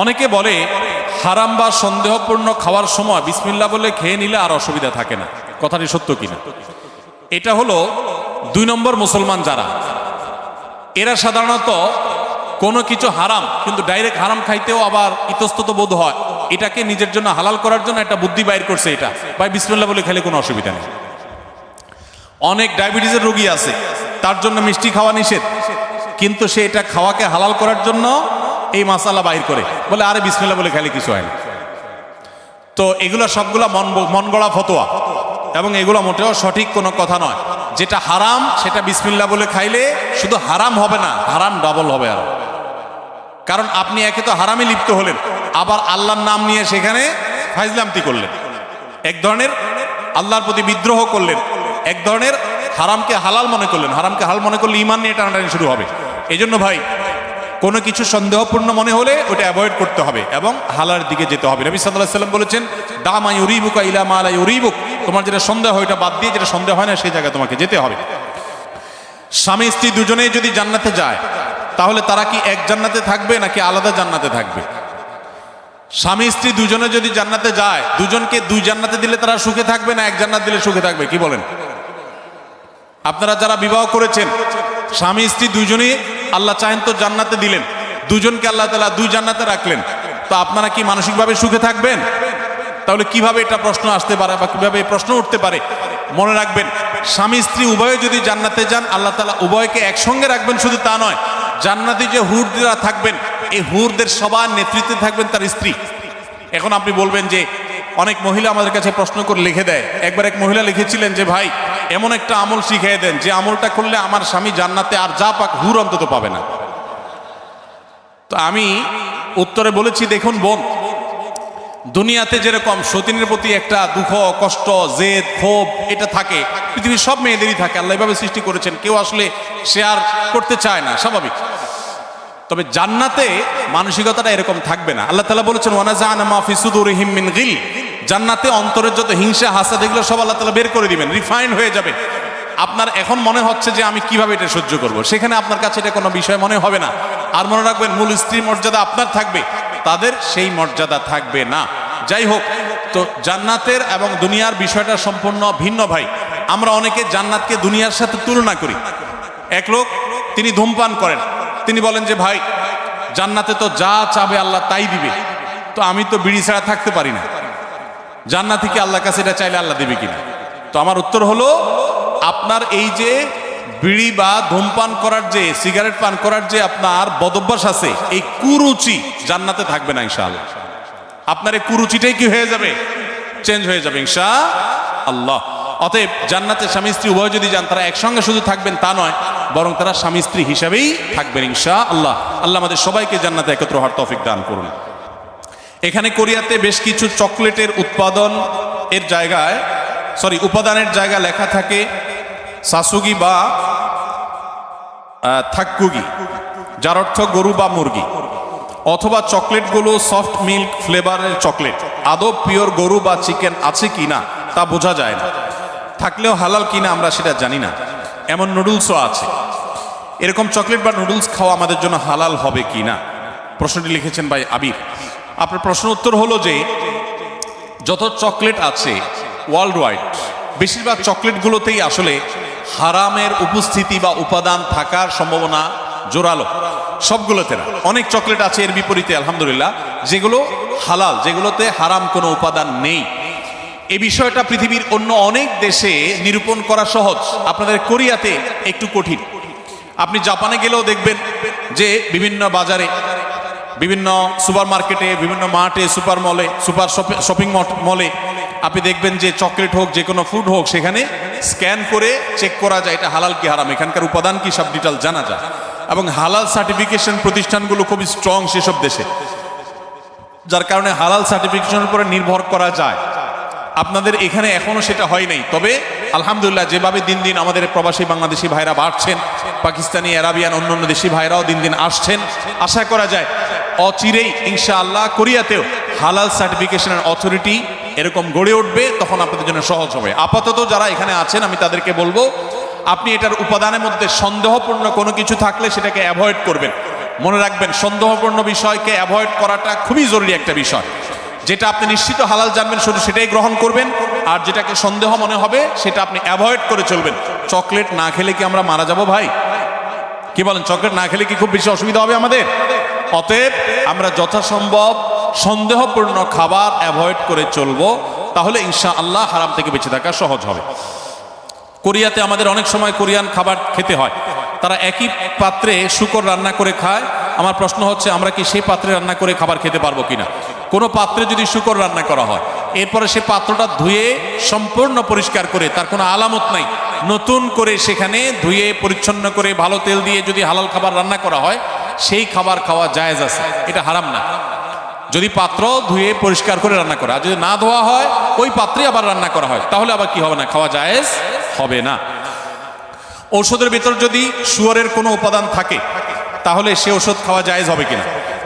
অনেকে বলে হারাম বা সন্দেহপূর্ণ খাওয়ার সময় বিসমিল্লাহ বলে খেয়ে নিলে আর অসুবিধা থাকে না। কথাটি সত্য কিনা? এটা হলো 2 নম্বর মুসলমান যারা, এরা সাধারণত কোনো কিছু হারাম কিন্তু ডাইরেক্ট হারাম খাইতেও আবার ইতস্তত বোধ হয়, এটাকে নিজের জন্য হালাল করার জন্য একটা বুদ্ধি বাইর করছে, এটা ভাই বিসমিল্লাহ বলে খেলে কোনো অসুবিধা নেই। অনেক ডায়াবেটিসের রোগী আছে, তার জন্য মিষ্টি খাওয়া নিষেধ, কিন্তু সে এটা খাওয়াকে হালাল করার জন্য এই মাসালা বাইর করে, বলে আরে বিসমিল্লাহ বলে খেলে কিছু হয় না। তো এগুলো সবগুলা মন গড়া ফতোয়া, এবং এগুলো মোটেও সঠিক কোনো কথা নয়। যেটা হারাম সেটা বিসমিল্লাহ বলে খাইলে শুধু হারাম হবে না, হারাম ডাবল হবে আরো। কারণ আপনি একে তো হারামে লিপ্ত হলেন, আবার আল্লাহর নাম নিয়ে সেখানে ফাইজলামতি করলেন, এক ধরনের আল্লাহর প্রতি বিদ্রোহ করলেন, এক ধরনের হারামকে হালাল মনে করলেন। হারামকে হালাল মনে করলে ঈমান নিয়ে টানাটানি শুরু হবে। এই জন্য ভাই কোনো কিছু সন্দেহপূর্ণ মনে হলে ওটা অ্যাভয়েড করতে হবে এবং হালালের দিকে যেতে হবে। নবী সাল্লাল্লাহু আলাইহি ওয়াসাল্লাম বলেছেন, দা মা ইউরিবুকা ইলা মা লা ইউরিবুক, তোমার যেটা সন্দেহ হয় ওটা বাদ দিয়ে যেটা সন্দেহ হয় না সেই জায়গায় তোমাকে যেতে হবে। স্বামী স্ত্রী দুজনেই যদি জান্নাতে যায় তাহলে তারা কি এক জান্নাতে থাকবে নাকি আলাদা জান্নাতে থাকবে? স্বামী স্ত্রী দুজনে যদি জান্নাতে যায়, দুজনকে 2 জান্নাতে দিলে তারা সুখে থাকবে না এক জান্নাত দিলে সুখে থাকবে? কি বলেন? আপনারা যারা বিবাহ করেছেন, স্বামী স্ত্রী দুজনেই আল্লাহ চাহেন তো জান্নাতে দিলেন, দুজনকে আল্লাহ তাআলা 2 জান্নাতে রাখলেন, তো আপনারা কি মানসিকভাবে সুখে থাকবেন? তাহলে কিভাবে এটা প্রশ্ন আসতে পারে বা কিভাবে এই প্রশ্ন উঠতে পারে? মনে রাখবেন, স্বামী স্ত্রী উভয়ে যদি জান্নাতে যান, আল্লাহ তাআলা উভয়কে একসঙ্গে রাখবেন। শুধু তা নয়, জান্নাতে যে হুররা থাকবেন, এই হুরদের সবার নেতৃত্বে থাকবেন তার স্ত্রী। এখন আপনি বলবেন যে অনেক মহিলা আমাদের কাছে প্রশ্ন করে লিখে দেয়। একবার এক মহিলা লিখেছিলেন যে ভাই এমন একটা আমল শিখিয়ে দেন যে আমলটা করলে আমার স্বামী জান্নাতে আর যা পাক হুর অন্তত পাবে না। তো আমি উত্তরে বলেছি, দেখুন বোন, দুনিয়াতে যেরকম সতীনের প্রতি একটা দুঃখ, কষ্ট, জেদ, ক্ষোভ এটা থাকে, পৃথিবীর সব মেয়েদেরই থাকে, আল্লাহ এভাবে সৃষ্টি করেছেন, কেউ আসলে শেয়ার করতে চায় না, স্বাভাবিক। তবে জান্নাতে মানসিকতাটা এরকম থাকবে না। আল্লাহ তাআলা বলেছেন, ওয়ানাজা'না মা ফি সুদুরিহিম মিন গিল, জান্নাতে অন্তরের যত হিংসা হাসাদ এগুলো সব আল্লাহ তাআলা বের করে দিবেন, রিফাইন্ড হয়ে যাবে। আপনার এখন মনে হচ্ছে যে আমি কিভাবে এটা সহ্য করব, সেখানে আপনার কাছে এটা কোনো বিষয় মনে হবে না। আর মনে রাখবেন, মূল স্ত্রীর মর্যাদা আপনার থাকবে, তাদের সেই মর্যাদা থাকবে না। যাই হোক, তো জান্নাতের এবং দুনিয়ার বিষয়টা সম্পূর্ণ ভিন্ন ভাই। আমরা অনেকে জান্নাতকে দুনিয়ার সাথে তুলনা করি। এক লোক তিনি ধূমপান করেন, তিনি বলেন যে ভাই জান্নাতে তো যা চাবে আল্লাহ তাই দিবে, তো আমি তো বিড়ি ছাড়া থাকতে পারি না, জান্নাতে কি আল্লাহর কাছে এটা চাইলে আল্লাহ দিবে কিনা? তো আমার উত্তর হলো, আপনার এই যে বিড়ি বা ধূমপান করার যে, সিগারেট পান করার যে আপনার বদভ্যাস আছে, এই কুরুচি জান্নাতে থাকবে না ইনশাআল্লাহ। আপনার এই কুরুচিটাই কি হয়ে যাবে? চেঞ্জ হয়ে যাবে ইনশাআল্লাহ। অতএব জান্নাতে স্বামী স্ত্রী উভয় যদি যান, তারা একসঙ্গে শুধু থাকবেন তা নয়, বরং তারা স্বামী স্ত্রী হিসাবেই থাকবেন ইনশাআল্লাহ। আল্লাহ আমাদের সবাইকে জান্নাতে একত্র হওয়ার তৌফিক দান করুন। এখানে কোরিয়াতে বেশ কিছু চকলেটের উপাদানের জায়গা লেখা থাকে সাসুগি বা থাক্কুগি, যার অর্থ গরু বা মুরগি, অথবা চকলেটগুলো সফট মিল্ক ফ্লেভারের চকলেট। আদৌ পিওর গরু বা চিকেন আছে কিনা তা বোঝা যায় না, থাকলেও হালাল কিনা আমরা সেটা জানি না। এমন নুডলসও আছে। এরকম চকলেট বা নুডলস খাওয়া আমাদের জন্য হালাল হবে কিনা? প্রশ্নটি লিখেছেন ভাই আবির। আপনার প্রশ্ন উত্তর হলো যে যত চকলেট আছে ওয়ার্ল্ড ওয়াইড, বেশিরভাগ চকলেটগুলোতেই আসলে হারামের উপস্থিতি বা উপাদান থাকার সম্ভাবনা জোরালো। সবগুলোতে না, অনেক চকলেট আছে এর বিপরীতে আলহামদুলিল্লাহ যেগুলো হালাল, যেগুলোতে হারাম কোনো উপাদান নেই। এই বিষয়টা পৃথিবীর অন্য অনেক দেশে নিরূপণ করা সহজ, আপনাদের কোরিয়াতে একটু কঠিন। আপনি জাপানে গেলেও দেখবেন যে বিভিন্ন বাজারে, বিভিন্ন সুপার মার্কেটে, বিভিন্ন মার্টে, সুপার মলে, সুপার শপিং মলে আপনি দেখবেন যে চকলেট হোক, যে কোনো ফুড হোক, সেখানে স্ক্যান করে চেক করা যায় এটা হালাল কি হারাম, এখানকার উপাদান কি, সব ডিটেল জানা যায়। এবং হালাল সার্টিফিকেশন প্রতিষ্ঠানগুলো খুবই স্ট্রং সেসব দেশে, যার কারণে হালাল সার্টিফিকেশনের উপরে নির্ভর করা যায়। আপনাদের এখানে এখনো সেটা হয় নাই, তবে আলহামদুলিল্লাহ যেভাবে দিন দিন আমাদের প্রবাসী বাংলাদেশি ভাইরা বাড়ছেন, পাকিস্তানি, আরাবিয়ান, অন্যান্য দেশি ভাইরাও দিন দিন আসছেন, আশা করা যায় অচিরেই ইনশাআল্লাহ কোরিয়াতেও হালাল সার্টিফিকেশনের অথরিটি এরকম গড়ে উঠবে, তখন আপনাদের জন্য সহজ হবে। আপাতত যারা এখানে আছেন আমি তাদেরকে বলবো, আপনি এটার উপাদানের মধ্যে সন্দেহপূর্ণ কোনো কিছু থাকলে সেটাকে অ্যাভয়েড করবেন। মনে রাখবেন, সন্দেহপূর্ণ বিষয়কে অ্যাভয়েড করাটা খুবই জরুরি একটা বিষয়। যেটা আপনি নিশ্চিত হালাল জানবেন শুধু সেটাই গ্রহণ করবেন, আর যেটাকে সন্দেহ মনে হবে সেটা আপনি অ্যাভয়েড করে চলবেন। চকলেট না খেলে কি আমরা মারা যাব ভাই? কি বলেন? চকলেট না খেলে কি খুব বেশি অসুবিধা হবে আমাদের? অতএব আমরা যথাসম্ভব সন্দেহপূর্ণ খাবার অ্যাভয়েড করে চলবো, তাহলে ইনশাআল্লাহ হারাম থেকে বেঁচে থাকা সহজ হবে। কোরিয়াতে আমাদের অনেক সময় কোরিয়ান খাবার খেতে হয়, তারা একই পাত্রে শূকর রান্না করে খায়। আমার প্রশ্ন হচ্ছে, আমরা কি সেই পাত্রে রান্না করে খাবার খেতে পারবো কিনা? কোনো পাত্রে যদি শূকর রান্না করা হয়, এরপরে সে পাত্রটা ধুয়ে সম্পূর্ণ পরিষ্কার করে, তার কোনো আলামত নাই, নতুন করে সেখানে ধুয়ে পরিচ্ছন্ন করে ভালো তেল দিয়ে যদি হালাল খাবার রান্না করা হয়, সেই খাবার খাওয়া জায়েজ আছে, এটা হারাম না। যদি পাত্র ধুয়ে পরিষ্কার করে রান্না করা, আর যদি না ধোয়া হয় ওই পাত্রে আবার রান্না করা হয়, তাহলে আবার কি হবে না? খাওয়া জায়েজ হবে না। ঔষধের ভিতর যদি শুয়োরের কোনো উপাদান থাকে, তাহলে সে ওষুধ খাওয়া জায়েজ হবে কিনা?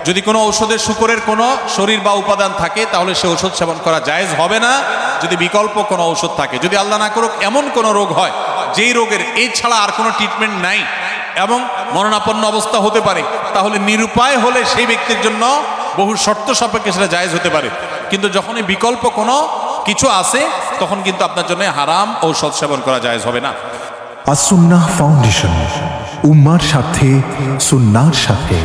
যদি কোনো ঔষধের শুকরের কোনো শরীর বা উপাদান থাকে, তাহলে সে ওষুধ সেবন করা জায়েজ হবে না। যদি বিকল্প কোনো ঔষধ থাকে, যদি আল্লাহ না করুক এমন কোনো রোগ হয় যেই রোগের এই ছাড়া আর কোনো ট্রিটমেন্ট নাই এবং মরণাপন্ন অবস্থা হতে পারে, তাহলে নিরুপায় হলে সেই ব্যক্তির জন্য বহু শর্ত সাপেক্ষে সেটা জায়েজ হতে পারে। কিন্তু যখনই বিকল্প কোনো কিছু আছে, তখন কিন্তু আপনার জন্য হারাম ঔষধ সেবন করা জায়েজ হবে না। আসুন্নাহ ফাউন্ডেশন, উম্মার সাথে সুন্নাহর সাথে।